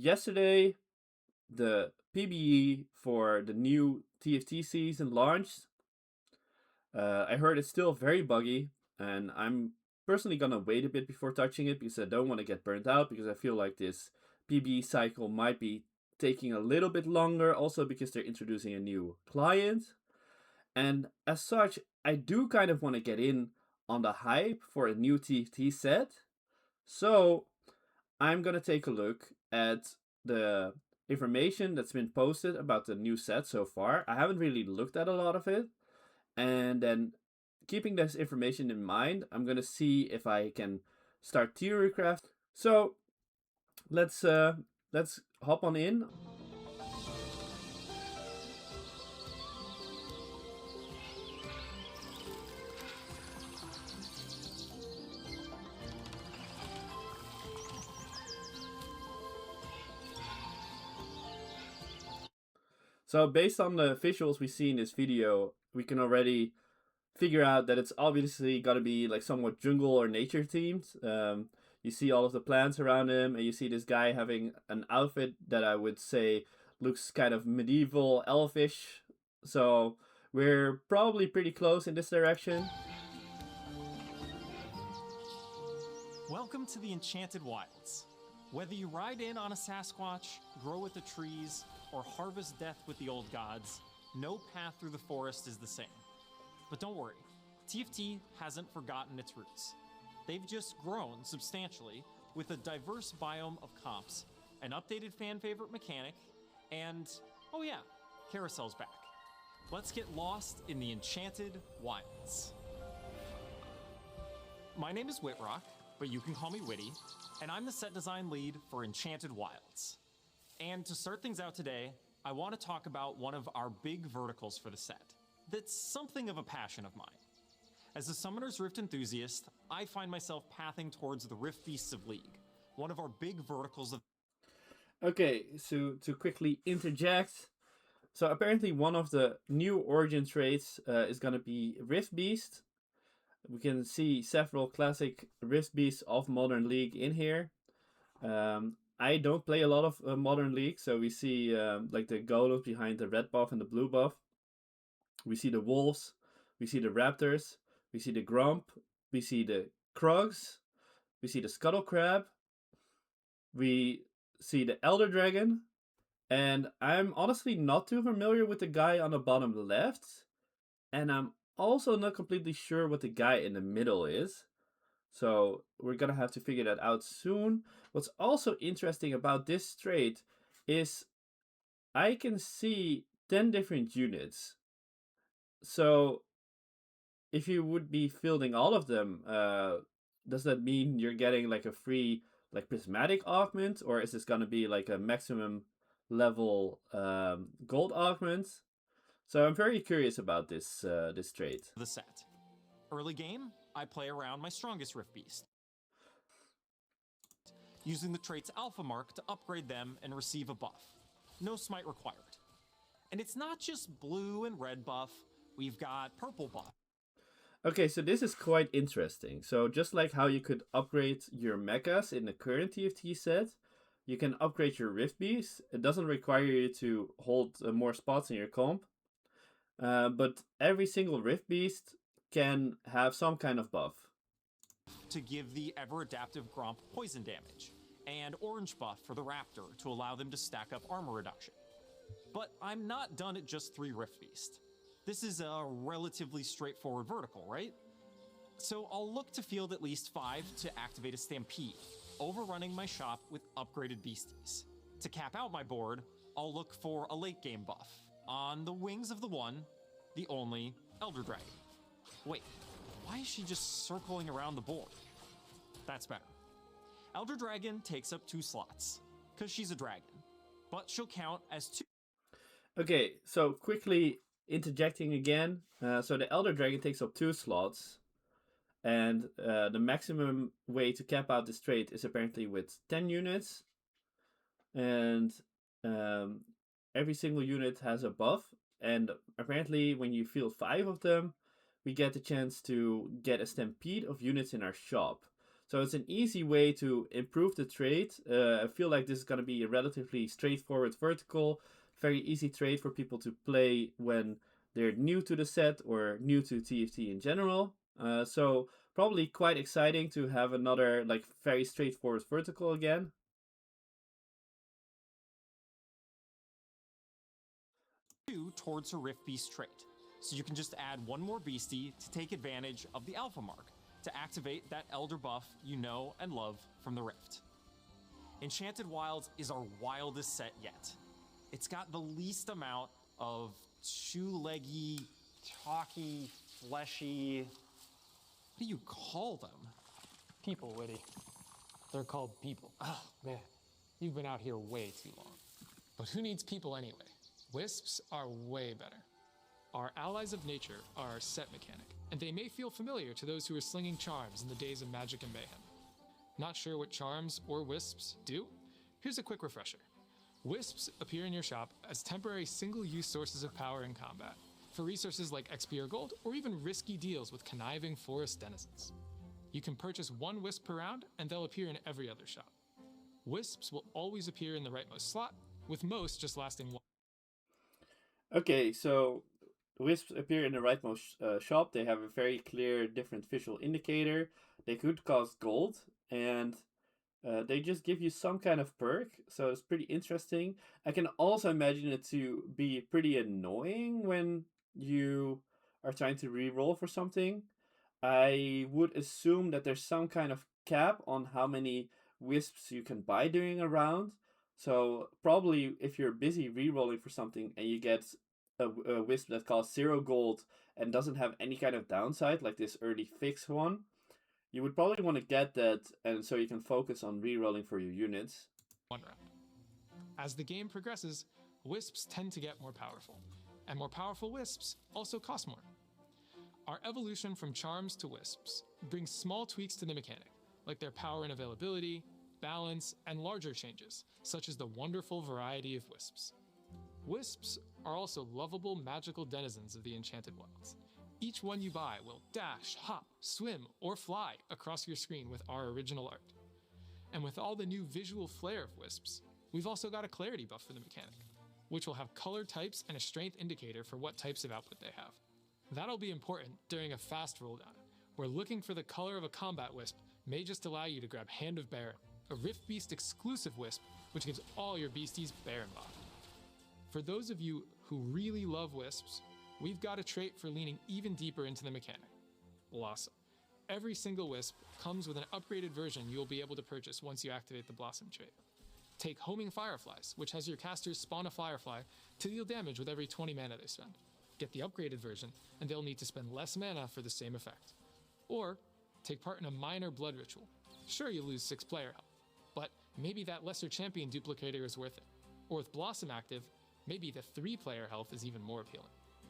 yesterday the PBE for the new TFT season launched. I heard it's still very buggy, and I'm personally gonna wait a bit before touching it because I don't want to get burnt out, because I feel like this PBE cycle might be taking a little bit longer, also because they're introducing a new client. And as such, I do kind of want to get in on the hype for a new TFT set. So I'm gonna take a look at the information that's been posted about the new set so far. I haven't really looked at a lot of it. And then, keeping this information in mind, I'm gonna see if I can start theory craft. So let's hop on in. So based on the visuals we see in this video, we can already figure out that it's obviously gotta be like somewhat jungle or nature themed. You see all of the plants around him, and you see this guy having an outfit that I would say looks kind of medieval, elfish. So we're probably pretty close in this direction. Welcome to the Enchanted Wilds. Whether you ride in on a Sasquatch, grow with the trees, or harvest death with the old gods, no path through the forest is the same. But don't worry, TFT hasn't forgotten its roots. They've just grown substantially with a diverse biome of comps, an updated fan favorite mechanic, and, oh yeah, Carousel's back. Let's get lost in the Enchanted Wilds. My name is Whitrock, but you can call me Witty, and I'm the set design lead for Enchanted Wilds. And to start things out today, I want to talk about one of our big verticals for the set. That's something of a passion of mine. As a Summoner's Rift enthusiast, I find myself pathing towards the Rift Beasts of League, one of our big verticals of... Okay, so to quickly interject, so apparently one of the new origin traits is gonna be Rift Beast. We can see several classic Rift Beasts of Modern League in here. I don't play a lot of Modern League, so we see like the golems behind the red buff and the blue buff. We see the wolves, we see the raptors, we see the grump, we see the krugs, we see the scuttle crab, we see the elder dragon, and I'm honestly not too familiar with the guy on the bottom left, and I'm also not completely sure what the guy in the middle is. So we're gonna have to figure that out soon. What's also interesting about this trait is I can see 10 different units. So if you would be fielding all of them, does that mean you're getting like a free like prismatic augment, or is this gonna be like a maximum level gold augment? So I'm very curious about this this trait. The set. Early game, I play around my strongest Rift Beast, using the trait's alpha mark to upgrade them and receive a buff. No smite required. And it's not just blue and red buff, we've got purple buff. Okay, so this is quite interesting. So just like how you could upgrade your mechas in the current TFT set, you can upgrade your Rift Beast. It doesn't require you to hold more spots in your comp. But every single Rift Beast can have some kind of buff. To give the ever-adaptive Gromp poison damage, and orange buff for the Raptor to allow them to stack up armor reduction. But I'm not done at just 3 Rift Beast. This is a relatively straightforward vertical, right? So I'll look to field at least 5 to activate a Stampede, overrunning my shop with upgraded beasties. To cap out my board, I'll look for a late game buff, on the wings of the one, the only, Elder Dragon. Wait, why is she just circling around the board? That's better. Elder Dragon takes up 2 slots, because she's a dragon, but she'll count as 2. Okay, so quickly interjecting again. So the Elder Dragon takes up 2 slots, and the maximum way to cap out this trait is apparently with 10 units, and every single unit has a buff, and apparently when you field 5 of them, we get the chance to get a stampede of units in our shop. So it's an easy way to improve the trait. I feel like this is going to be a relatively straightforward vertical, very easy trait for people to play when they're new to the set or new to TFT in general. So probably quite exciting to have another like very straightforward vertical again. Towards her Rift Beast trait. So you can just add one more beastie to take advantage of the Alpha Mark to activate that Elder buff you know and love from the Rift. Enchanted Wilds is our wildest set yet. It's got the least amount of two-leggy, talky, fleshy... What do you call them? People, Witty. They're called people. Oh, man. You've been out here way too long. But who needs people anyway? Wisps are way better. Our allies of nature are our set mechanic, and they may feel familiar to those who are slinging charms in the days of magic and mayhem. Not sure what charms or wisps do? Here's a quick refresher. Wisps appear in your shop as temporary single-use sources of power in combat, for resources like XP or gold, or even risky deals with conniving forest denizens. You can purchase one wisp per round, and they'll appear in every other shop. Wisps will always appear in the rightmost slot, with most just lasting one. Okay, so wisps appear in the rightmost shop. They have a very clear different visual indicator. They could cost gold, and they just give you some kind of perk, so it's pretty interesting. I can also imagine it to be pretty annoying when you are trying to reroll for something. I would assume that there's some kind of cap on how many wisps you can buy during a round. So probably if you're busy rerolling for something and you get a wisp that costs 0 gold and doesn't have any kind of downside, like this early fix one, you would probably want to get that, and so you can focus on rerolling for your units. One round. As the game progresses, wisps tend to get more powerful, and more powerful wisps also cost more. Our evolution from charms to wisps brings small tweaks to the mechanic, like their power and availability, balance, and larger changes, such as the wonderful variety of wisps. Wisps are also lovable magical denizens of the Enchanted Wilds. Each one you buy will dash, hop, swim, or fly across your screen with our original art. And with all the new visual flair of wisps, we've also got a clarity buff for the mechanic, which will have color types and a strength indicator for what types of output they have. That'll be important during a fast rolldown, where looking for the color of a combat wisp may just allow you to grab Hand of Baron, a Rift Beast exclusive wisp which gives all your beasties Baron buff. For those of you who really love wisps, we've got a trait for leaning even deeper into the mechanic, Blossom. Every single wisp comes with an upgraded version you'll be able to purchase once you activate the Blossom trait. Take Homing Fireflies, which has your casters spawn a Firefly to deal damage with every 20 mana they spend. Get the upgraded version, and they'll need to spend less mana for the same effect. Or, take part in a minor blood ritual. Sure, you lose 6 player health, but maybe that lesser champion duplicator is worth it. Or with Blossom active, maybe the 3 player health is even more appealing.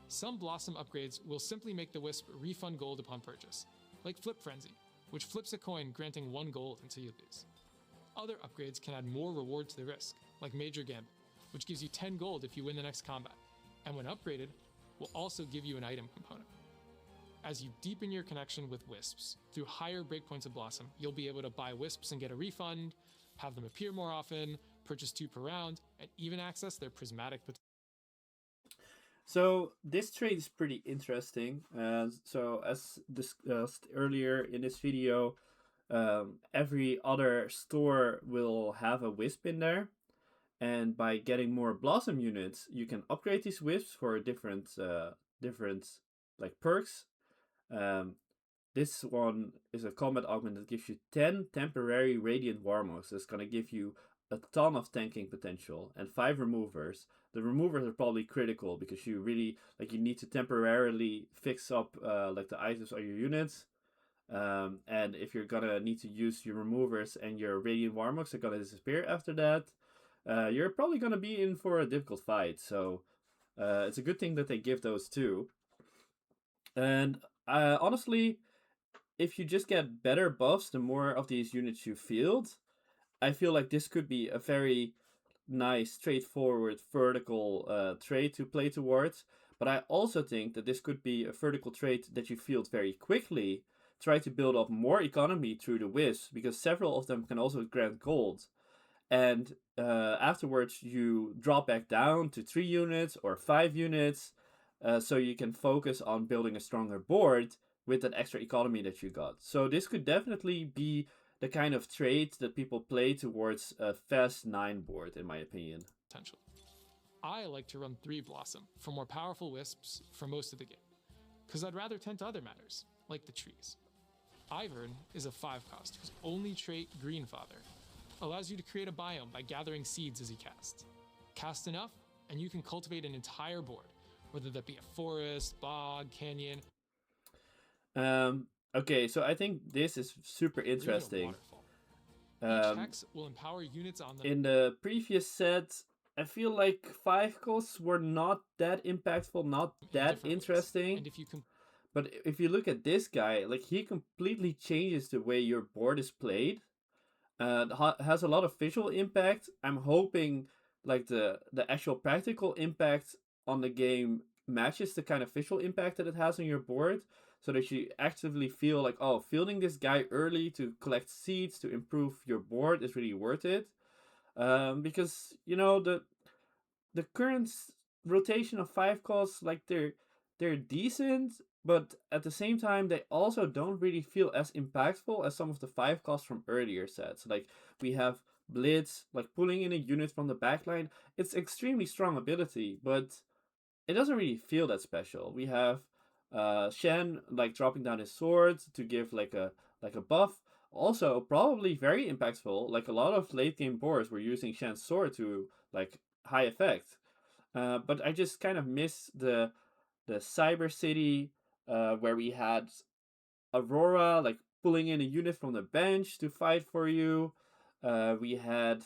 Some Blossom upgrades will simply make the Wisp refund gold upon purchase, like Flip Frenzy, which flips a coin granting 1 gold until you lose. Other upgrades can add more reward to the risk, like Major Gambit, which gives you 10 gold if you win the next combat, and when upgraded, will also give you an item component. As you deepen your connection with Wisps, through higher breakpoints of Blossom, you'll be able to buy Wisps and get a refund, have them appear more often, purchase 2 per round, and even access their prismatic potential. So this trait is pretty interesting. So as discussed earlier in this video, every other store will have a Wisp in there. And by getting more Blossom units, you can upgrade these Wisps for different like perks. This one is a combat augment that gives you 10 temporary Radiant Warmos. That's going to give you a ton of tanking potential and 5 removers. The removers are probably critical because you really you need to temporarily fix up like the items on your units. And if you're gonna need to use your removers and your Radiant Warmos are gonna disappear after that, you're probably gonna be in for a difficult fight. So it's a good thing that they give those too. And honestly, if you just get better buffs, the more of these units you field, I feel like this could be a very nice, straightforward vertical trait to play towards. But I also think that this could be a vertical trait that you field very quickly, try to build up more economy through the Wisps, because several of them can also grant gold. And afterwards you drop back down to 3 units or 5 units, so you can focus on building a stronger board with that extra economy that you got. So this could definitely be the kind of trade that people play towards a fast 9 board, in my opinion. Potential. I like to run 3 Blossom for more powerful Wisps for most of the game, because I'd rather tend to other matters, like the trees. Ivern is a 5-cost whose only trait, Greenfather, allows you to create a biome by gathering seeds as you cast. Cast enough, and you can cultivate an entire board, whether that be a forest, bog, canyon. Okay, so I think this is super interesting. Each hex will empower units on them. In the previous set, I feel like 5 costs were not that impactful, not that interesting. And if you but if you look at this guy, like, he completely changes the way your board is played. Has a lot of visual impact. I'm hoping like the actual practical impact on the game matches the kind of visual impact that it has on your board, so that you actively feel like, oh, fielding this guy early to collect seeds to improve your board is really worth it. Because, you know, the current rotation of 5 costs, like, they're decent, but at the same time they also don't really feel as impactful as some of the 5 costs from earlier sets. Like, we have Blitz, like pulling in a unit from the backline. It's extremely strong ability, but it doesn't really feel that special. We have Shen, like, dropping down his sword to give like a buff. Also probably very impactful. Like, a lot of late game boards were using Shen's sword to like high effect. But I just kind of miss the Cyber City, where we had Aurora, like, pulling in a unit from the bench to fight for you. We had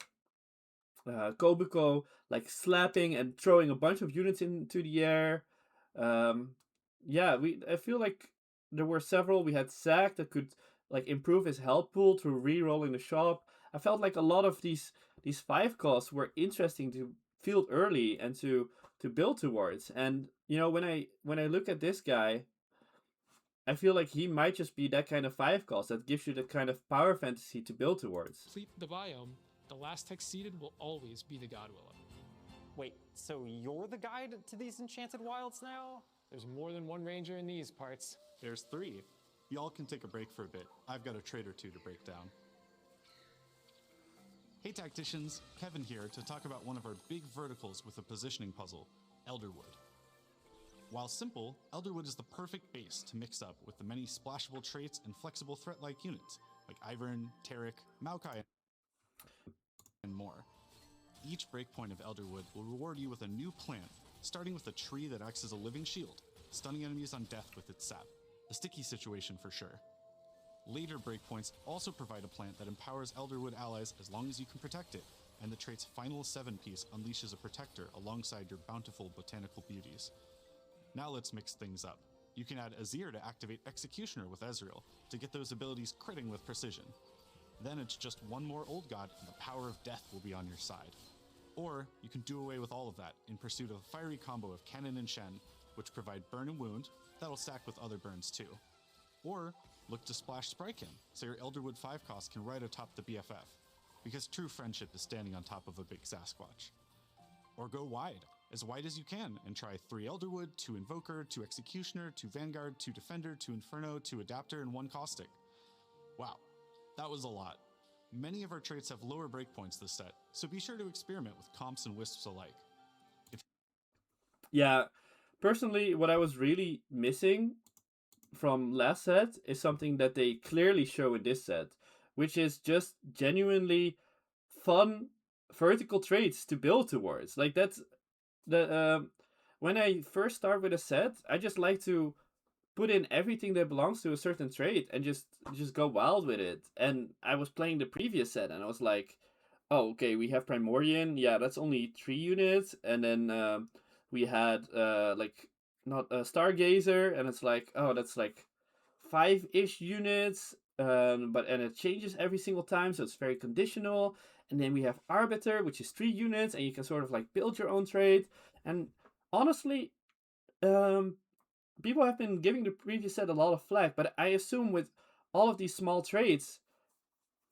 Kobuko, like, slapping and throwing a bunch of units into the air. Yeah, I feel like there were several. We had Zack that could like improve his health pool through re-rolling the shop. I felt like a lot of these 5 costs were interesting to field early and to build towards. And you know, when I look at this guy, I feel like he might just be that kind of 5 cost that gives you the kind of power fantasy to build towards. Complete the biome, the last hex seeded will always be the God Willow. Wait, so you're the guide to these Enchanted Wilds now? There's more than one ranger in these parts. There's 3. Y'all can take a break for a bit. I've got a trade or 2 to break down. Hey tacticians, Kevin here to talk about one of our big verticals with a positioning puzzle, Elderwood. While simple, Elderwood is the perfect base to mix up with the many splashable traits and flexible threat-like units, like Ivern, Taric, Maokai, and more. Each breakpoint of Elderwood will reward you with a new plant, starting with a tree that acts as a living shield, stunning enemies on death with its sap. A sticky situation for sure. Later breakpoints also provide a plant that empowers Elderwood allies as long as you can protect it, and the trait's final 7-piece unleashes a protector alongside your bountiful botanical beauties. Now let's mix things up. You can add Azir to activate Executioner with Ezreal to get those abilities critting with precision. Then it's just one more old god and the power of death will be on your side. Or you can do away with all of that in pursuit of a fiery combo of Kennen and Shen, which provide burn and wound, that'll stack with other burns too. Or look to splash Sprykin, so your Elderwood 5 cost can ride atop the BFF, because true friendship is standing on top of a big Sasquatch. Or go wide as you can, and try 3 Elderwood, 2 Invoker, 2 Executioner, 2 Vanguard, 2 Defender, 2 Inferno, 2 Adapter, and 1 Caustic. Wow, that was a lot. Many of our traits have lower breakpoints this set, so be sure to experiment with comps and wisps alike. Yeah, personally, what I was really missing from last set is something that they clearly show in this set, which is just genuinely fun vertical traits to build towards. Like, that's the when I first start with a set, I just like to put in everything that belongs to a certain trait and just go wild with it. And I was playing the previous set and I was like, oh, okay, we have Primordian, yeah, that's only 3 units, and then we had like, not a Stargazer, and it's like, oh, that's like 5-ish units, but it changes every single time, so it's very conditional. And then we have Arbiter, which is 3 units, and you can sort of like build your own trade. And honestly, people have been giving the previous set a lot of flack, but I assume with all of these small traits,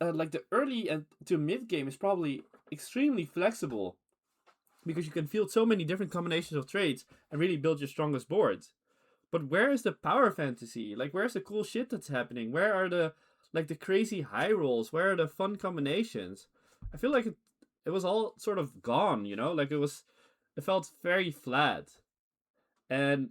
like the early and to mid game is probably extremely flexible because you can field so many different combinations of traits and really build your strongest board. But where is the power fantasy? Like, where's the cool shit that's happening? Where are the crazy high rolls? Where are the fun combinations? I feel like it was all sort of gone, you know? Like it felt very flat. And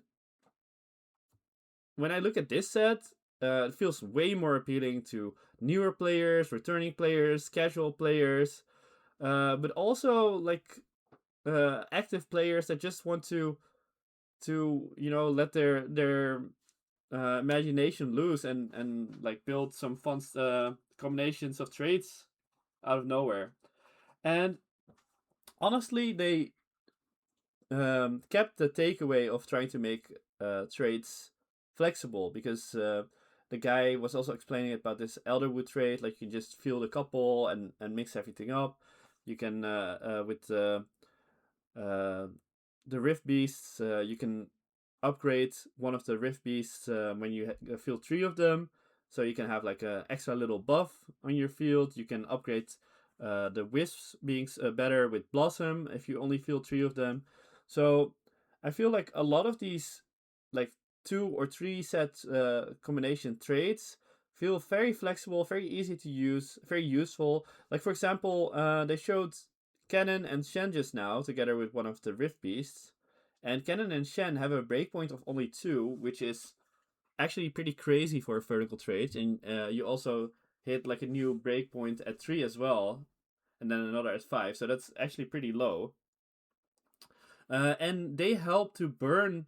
when I look at this set, it feels way more appealing to newer players, returning players, casual players, but also like active players that just want to let their imagination loose and like build some fun combinations of traits out of nowhere. And honestly, they kept the takeaway of trying to make traits flexible, because the guy was also explaining about this Elderwood trait. Like, you can just field a couple and mix everything up. You can with the Rift Beasts, you can upgrade one of the Rift Beasts when you field 3 of them, so you can have like a extra little buff on your field. You can upgrade the Wisps being better with Blossom if you only field 3 of them. So I feel like a lot of these like 2 or 3 set combination traits feel very flexible, very easy to use, very useful. Like, for example, they showed Kennen and Shen just now together with one of the Rift Beasts. And Kennen and Shen have a breakpoint of only 2, which is actually pretty crazy for a vertical trait. And you also hit like a new breakpoint at 3 as well, and then another at 5. So that's actually pretty low. And they help to burn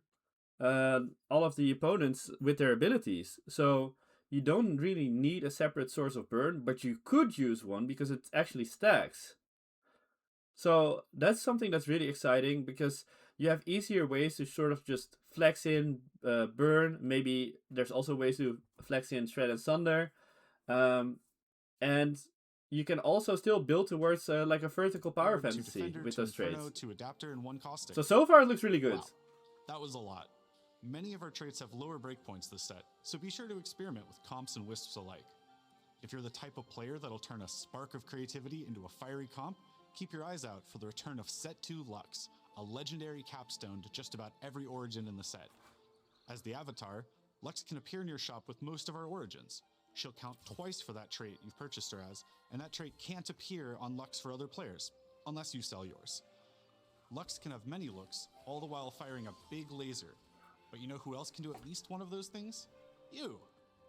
all of the opponents with their abilities. So you don't really need a separate source of burn, but you could use one because it actually stacks. So that's something that's really exciting, because you have easier ways to sort of just flex in burn. Maybe there's also ways to flex in shred and sunder. And you can also still build towards like a vertical power fantasy with those traits. To adapter and 1 caustic. So far it looks really good. Wow, that was a lot. Many of our traits have lower breakpoints this set, so be sure to experiment with comps and wisps alike. If you're the type of player that'll turn a spark of creativity into a fiery comp, keep your eyes out for the return of Set 2 Lux, a legendary capstone to just about every origin in the set. As the avatar, Lux can appear in your shop with most of our origins. She'll count twice for that trait you've purchased her as, and that trait can't appear on Lux for other players, unless you sell yours. Lux can have many looks, all the while firing a big laser. But you know who else can do at least one of those things? You!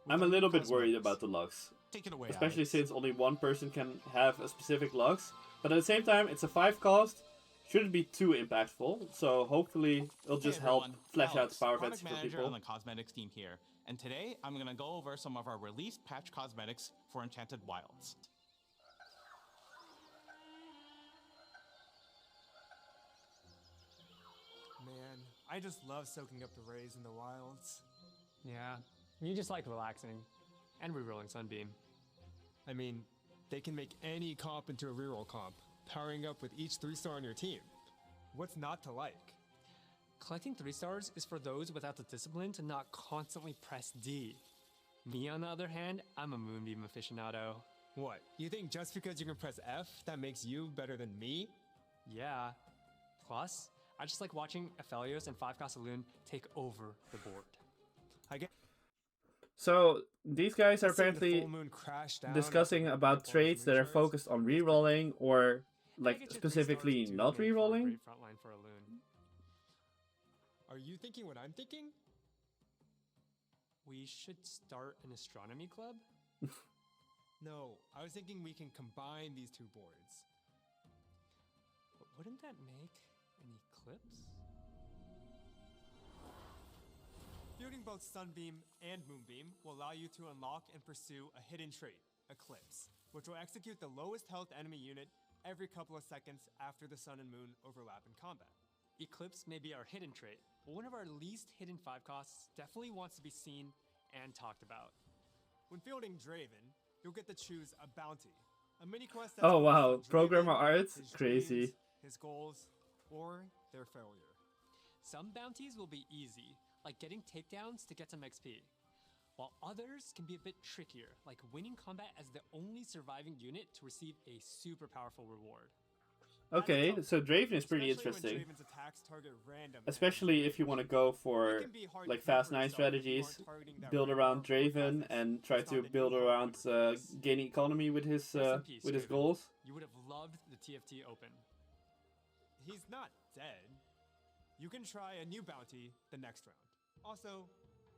I'm a little bit worried about the Lux. Take it away, especially Alex. since only one person can have a specific Lux. But at the same time, it's a 5 cost. Shouldn't be too impactful. So hopefully it'll just help flesh out the power fantasy for people. On the cosmetics team here, and today I'm going to go over some of our released patch cosmetics for Enchanted Wilds. Man, I just love soaking up the rays in the wilds. Yeah, you just like relaxing and rerolling Sunbeam. I mean, they can make any comp into a reroll comp, powering up with each 3-star on your team. What's not to like? Collecting 3 stars is for those without the discipline to not constantly press D. Me, on the other hand, I'm a Moonbeam aficionado. What, you think just because you can press F, that makes you better than me? Yeah. Plus, I just like watching Aphelios and 5-cost Loon take over the board. I get. So these guys are Let's say the apparently full moon crashed down discussing after about Purple's traits that are insurance. focused on rerolling, or I like get your 3 specifically stars too, not made for a rerolling. great frontline for a Loon. Are you thinking what I'm thinking? We should start an astronomy club? No, I was thinking we can combine these 2 boards. But wouldn't that make an eclipse? Fielding both Sunbeam and Moonbeam will allow you to unlock and pursue a hidden trait, Eclipse, which will execute the lowest health enemy unit every couple of seconds after the Sun and Moon overlap in combat. Eclipse may be our hidden trait, but one of our least hidden 5 costs definitely wants to be seen and talked about. When fielding Draven, you'll get to choose a bounty, a mini quest that's Oh focused wow, on Draven, programmer art, his crazy. dreams, his goals, or their failure. Some bounties will be easy, like getting takedowns to get some XP. While others can be a bit trickier, like winning combat as the only surviving unit to receive a super powerful reward. Okay, so Draven is pretty Especially when interesting. Draven's attacks target random Especially enemies, if you right? want to go for It can be hard like to fend fast for 9 yourself if you strategies, aren't targeting that build Rengar around or Draven Kha'Zix and try based to on the build new around Elderwood requests. gain economy with Rest in peace, his Draven. goals. You would have loved the TFT Open. He's not dead. You can try a new bounty the next round. Also,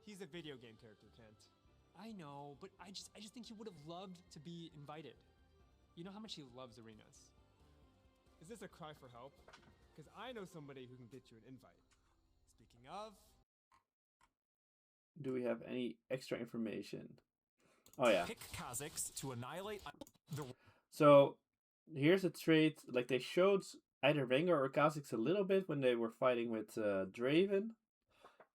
he's a video game character, Kent. I know, but I just think he would have loved to be invited. You know how much he loves arenas. Is this a cry for help? Because I know somebody who can get you an invite. Speaking of, Do we have any extra information? Oh yeah. Pick Kha'Zix to annihilate the So here's a trait. Like they showed either Rengar or Kha'Zix a little bit when they were fighting with Draven.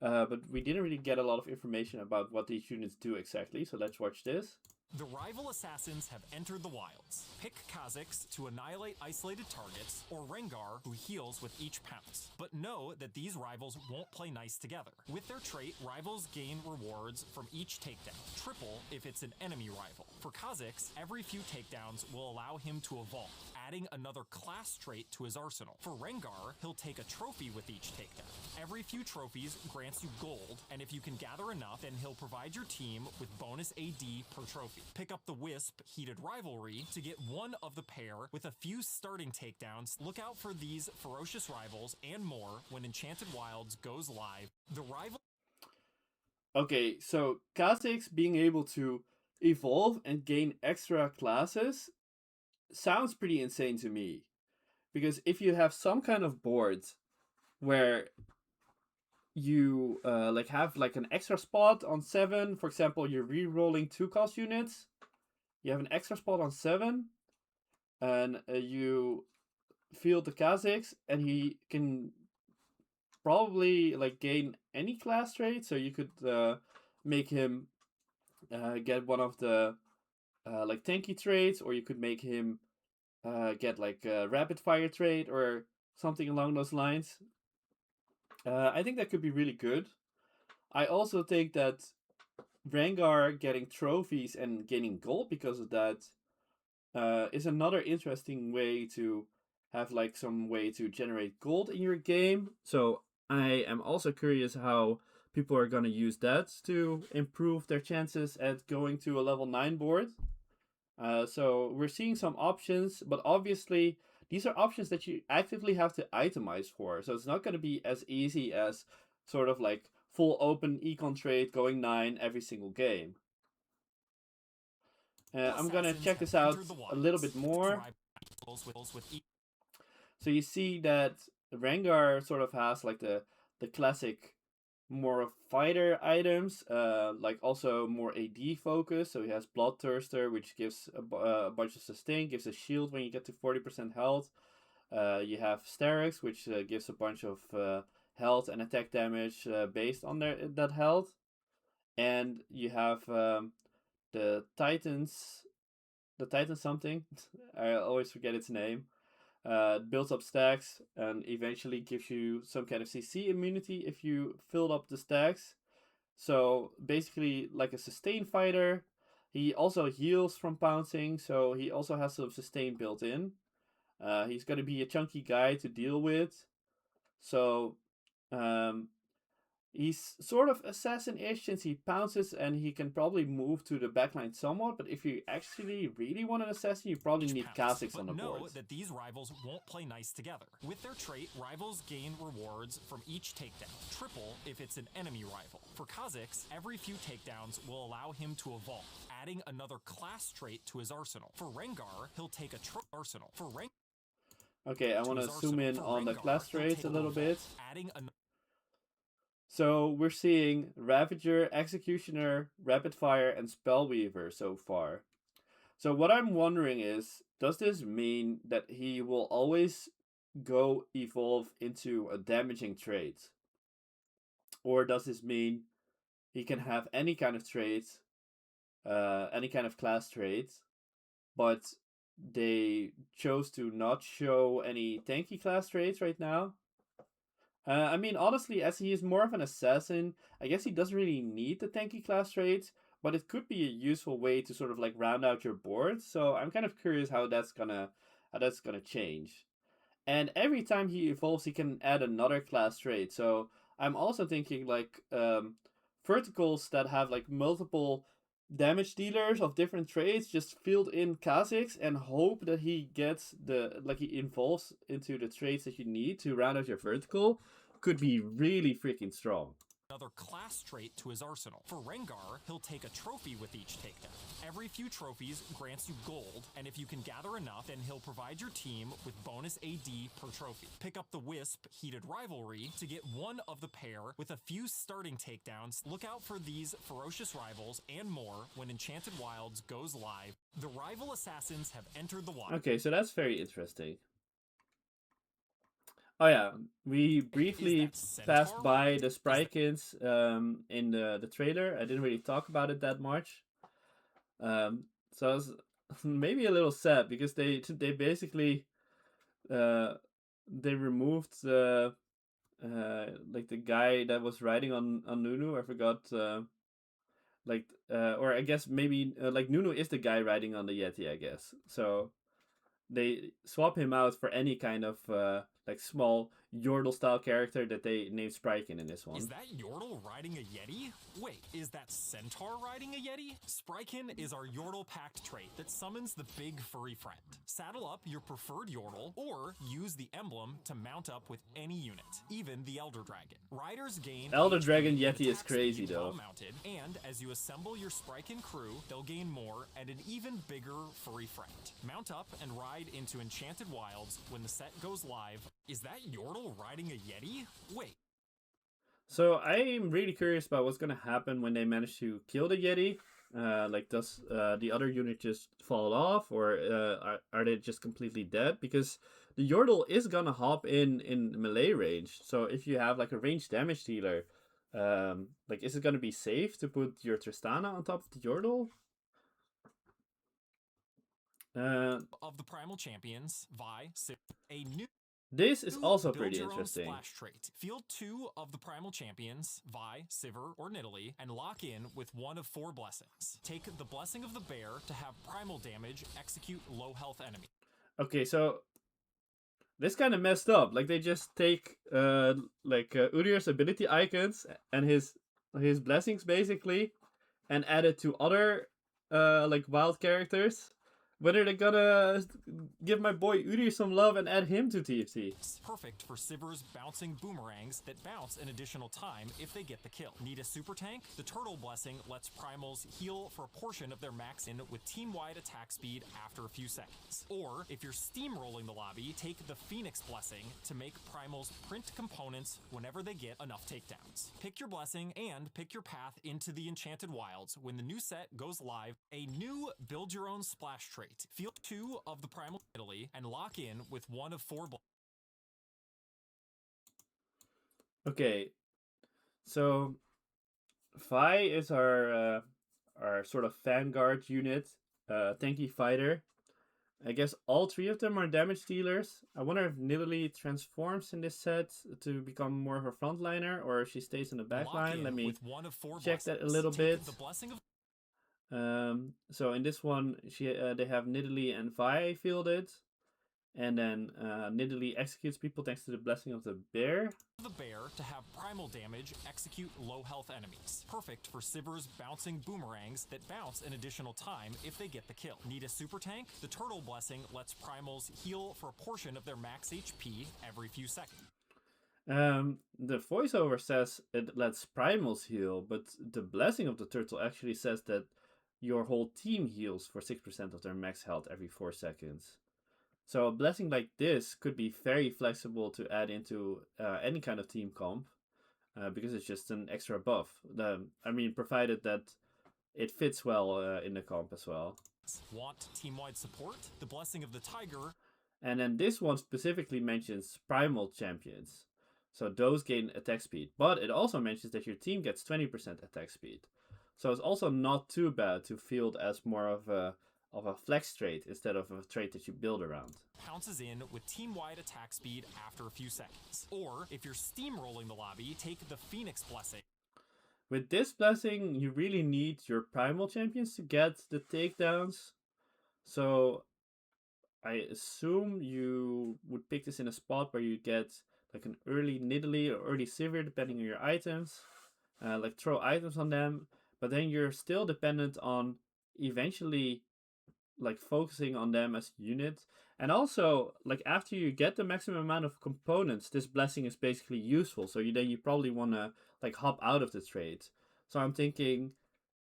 But we didn't really get a lot of information about what these units do exactly. So let's watch this. The rival assassins have entered the wilds. Pick Kha'Zix to annihilate isolated targets, or Rengar, who heals with each pounce. But know that these rivals won't play nice together. With their trait, rivals gain rewards from each takedown, triple if it's an enemy rival. For Kha'Zix, every few takedowns will allow him to evolve, adding another class trait to his arsenal. For Rengar, he'll take a trophy with each takedown. Every few trophies grants you gold, and if you can gather enough, then he'll provide your team with bonus AD per trophy. Pick up the Wisp Heated Rivalry to get one of the pair with a few starting takedowns. Look out for these ferocious rivals and more when Enchanted Wilds goes live. The rival... Okay, so Kha'Zix being able to evolve and gain extra classes sounds pretty insane to me. Because if you have some kind of board where you have like an extra spot on 7, for example, you're re-rolling 2 cost units, you have an extra spot on 7, and you field the Kha'Zix, and he can probably like gain any class trait, so you could make him get one of the like tanky traits, or you could make him get like a rapid fire trait or something along those lines. I think that could be really good. I also think that Rengar getting trophies and gaining gold because of that is another interesting way to have like some way to generate gold in your game. So I am also curious how people are going to use that to improve their chances at going to a level 9 board. So we're seeing some options, but obviously these are options that you actively have to itemize for. So it's not going to be as easy as sort of like full open econ trade going 9 every single game. I'm going to check this out a little bit more. So you see that Rengar sort of has like the classic more fighter items, like also more AD focus. So he has Bloodthirster, which gives a bunch of sustain, gives a shield when you get to 40% health. You have Taric, which gives a bunch of health and attack damage based on that health. And you have the Titan something. I always forget its name. Builds up stacks and eventually gives you some kind of CC immunity if you filled up the stacks. So basically like a sustain fighter. He also heals from pouncing, so he also has some sustain built in. He's going to be a chunky guy to deal with. So he's sort of assassin-ish since he pounces and he can probably move to the backline somewhat, but if you actually really want an assassin, you probably need Kha'Zix on the board. Know that these rivals won't play nice together. With their trait, rivals gain rewards from each takedown, triple if it's an enemy rival. For Kha'Zix, every few takedowns will allow him to evolve, adding another class trait to his arsenal. For Rengar, he'll take a arsenal. For Okay, I want to zoom in on the class traits a little bit. Adding So we're seeing Ravager, Executioner, Rapid Fire, and Spellweaver so far. So what I'm wondering is, does this mean that he will always go evolve into a damaging trait? Or does this mean he can have any kind of trait, any kind of class trait, but they chose to not show any tanky class traits right now? I mean, honestly, as he is more of an assassin, I guess he doesn't really need the tanky class traits, but it could be a useful way to sort of like round out your board. So I'm kind of curious how that's gonna change. And every time he evolves, he can add another class trait. So I'm also thinking like verticals that have like multiple damage dealers of different traits, just field in Kha'Zix and hope that he gets he evolves into the traits that you need to round out your vertical, could be really freaking strong. Another class trait to his arsenal. For Rengar, he'll take a trophy with each takedown. Every few trophies grants you gold, and if you can gather enough, then he'll provide your team with bonus AD per trophy. Pick up the Wisp Heated Rivalry to get one of the pair with a few starting takedowns. Look out for these ferocious rivals and more when Enchanted Wilds goes live. The rival assassins have entered the wild. Okay, so that's very interesting. Oh yeah, we briefly passed by the Sprykins in the trailer. I didn't really talk about it that much. So I was maybe a little sad because they basically they removed like the guy that was riding on Nunu. I forgot or I guess maybe like Nunu is the guy riding on the Yeti, I guess. So they swap him out for any kind of like small Yordle style character that they named Sprykin in this one. Is that Yordle riding a Yeti? Wait, is that Centaur riding a Yeti? Sprykin is our Yordle pact trait that summons the big furry friend. Saddle up your preferred Yordle or use the emblem to mount up with any unit, even the Elder Dragon. Riders gain Elder HP Dragon and Yeti is attack crazy speed while though. mounted, and as you assemble your Sprykin crew, they'll gain more and an even bigger furry friend. Mount up and ride into Enchanted Wilds when the set goes live. Is that Yordle riding a Yeti? Wait. So I'm really curious about what's gonna happen when they manage to kill the Yeti. Like, does the other unit just fall off, or are they just completely dead? Because the Yordle is gonna hop in melee range. So if you have like a ranged damage dealer, like, is it gonna be safe to put your Tristana on top of the Yordle? Of the Primal Champions, Vi, a new This is also build pretty your own interesting. splash trait. Field 2 of the Primal Champions, Vi, Sivir, or Nidalee, and lock in with one of 4 blessings. Take the Blessing of the Bear to have primal damage execute low health enemy. Okay, so this kind of messed up. Like, they just take Udyr's ability icons and his blessings basically, and add it to other like wild characters. When are they gonna give my boy Udyr some love and add him to TFT? It's perfect for Sivir's bouncing boomerangs that bounce an additional time if they get the kill. Need a super tank? The Turtle Blessing lets Primals heal for a portion of their max in with team-wide attack speed after a few seconds. Or, if you're steamrolling the lobby, take the Phoenix Blessing to make Primals print components whenever they get enough takedowns. Pick your blessing and pick your path into the Enchanted Wilds when the new set goes live. A new build your own splash trait. Field 2 of the Primal Italy and lock in with one of 4 Okay, so Vi is our sort of vanguard unit, tanky fighter. I guess all 3 of them are damage dealers. I wonder if Nidalee transforms in this set to become more of a frontliner, or if she stays in the backline. Let me check that a little bit. So in this one, they have Nidalee and Vi fielded, and then Nidalee executes people thanks to the Blessing of the Bear. The bear to have primal damage execute low health enemies. Perfect for Sivir's bouncing boomerangs that bounce an additional time if they get the kill. Need a super tank? The Turtle Blessing lets Primals heal for a portion of their max HP every few seconds. The voiceover says it lets Primals heal, but the Blessing of the Turtle actually says that your whole team heals for 6% of their max health every 4 seconds. So a blessing like this could be very flexible to add into any kind of team comp, because it's just an extra buff. I mean, provided that it fits well in the comp as well. Want team-wide support? The Blessing of the Tiger. And then this one specifically mentions Primal Champions. So those gain attack speed. But it also mentions that your team gets 20% attack speed. So it's also not too bad to field as more of a of a flex trait instead of a trait that you build around. Pounces in with team-wide attack speed after a few seconds. Or, if you're steamrolling the lobby, take the Phoenix Blessing. With this blessing, you really need your Primal champions to get the takedowns. So I assume you would pick this in a spot where you get like an early Nidalee or early Sivir, depending on your items. Like throw items on them, but then you're still dependent on eventually like focusing on them as a unit. And also, like after you get the maximum amount of components, this blessing is basically useful. So you probably want to like hop out of the trade. So I'm thinking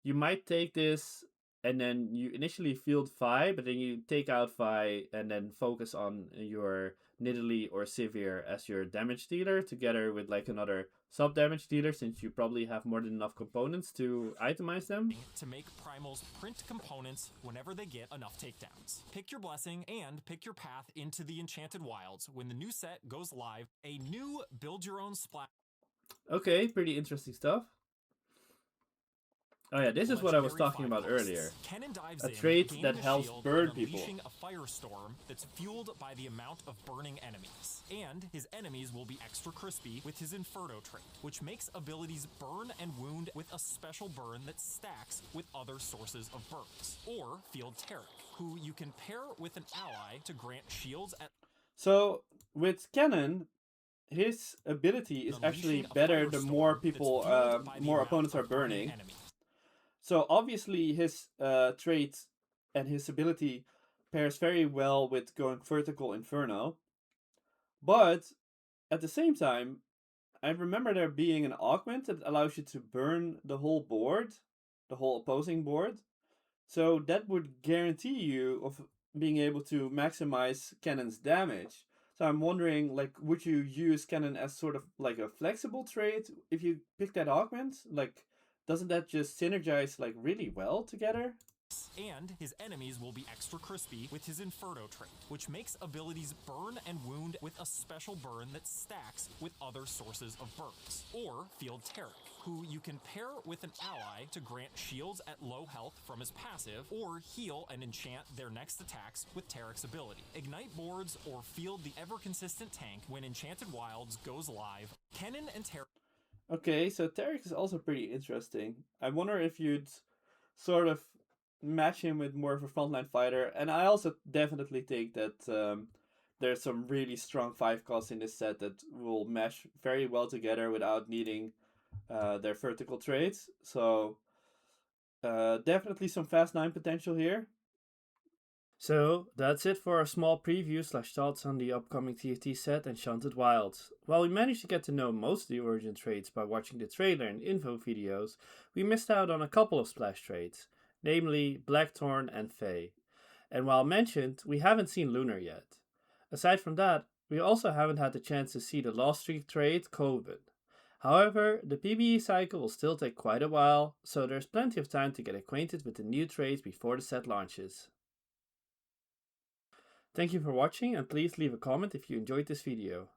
you might take this and then you initially field Vi, but then you take out Vi and then focus on your Nidalee or Sivir as your damage dealer together with like another sub damage dealer, since you probably have more than enough components to itemize them. To make Primals print components whenever they get enough takedowns. Pick your blessing and pick your path into the Enchanted Wilds when the new set goes live. A new build your own splash. Okay, pretty interesting stuff. Oh yeah, this is what I was talking about earlier. Kennen dives A in, trait gaining that a helps shield burn and people. unleashing a firestorm that's fueled by the amount of burning enemies. And his enemies will be extra crispy with his Inferno trait, which makes abilities burn and wound with a special burn that stacks with other sources of burns. Or field Taric, who you can pair with an ally to grant shields at... So with Kennen, his ability is actually better the more people, more opponents are burning. So obviously his trait and his ability pairs very well with going vertical Inferno. But at the same time, I remember there being an augment that allows you to burn the whole board, the whole opposing board. So that would guarantee you of being able to maximize Kennen's damage. So I'm wondering, like, would you use Kennen as sort of like a flexible trait if you pick that augment? Like, doesn't that just synergize like really well together? And his enemies will be extra crispy with his Inferno trait, which makes abilities burn and wound with a special burn that stacks with other sources of burns. Or field Taric, who you can pair with an ally to grant shields at low health from his passive, or heal and enchant their next attacks with Taric's ability. Ignite boards or field the ever-consistent tank when Enchanted Wilds goes live. Kennen and Taric... Okay, so Taric is also pretty interesting. I wonder if you'd sort of match him with more of a frontline fighter, and I also definitely think that there's some really strong 5 costs in this set that will mesh very well together without needing their vertical traits. So definitely some fast 9 potential here. So that's it for a small preview / thoughts on the upcoming TFT set Enchanted Wilds. While we managed to get to know most of the origin traits by watching the trailer and info videos, we missed out on a couple of splash traits, namely Blackthorn and Fae. And while mentioned, we haven't seen Lunar yet. Aside from that, we also haven't had the chance to see the Lost Streak trait Covid. However, the PBE cycle will still take quite a while, so there's plenty of time to get acquainted with the new traits before the set launches. Thank you for watching, and please leave a comment if you enjoyed this video.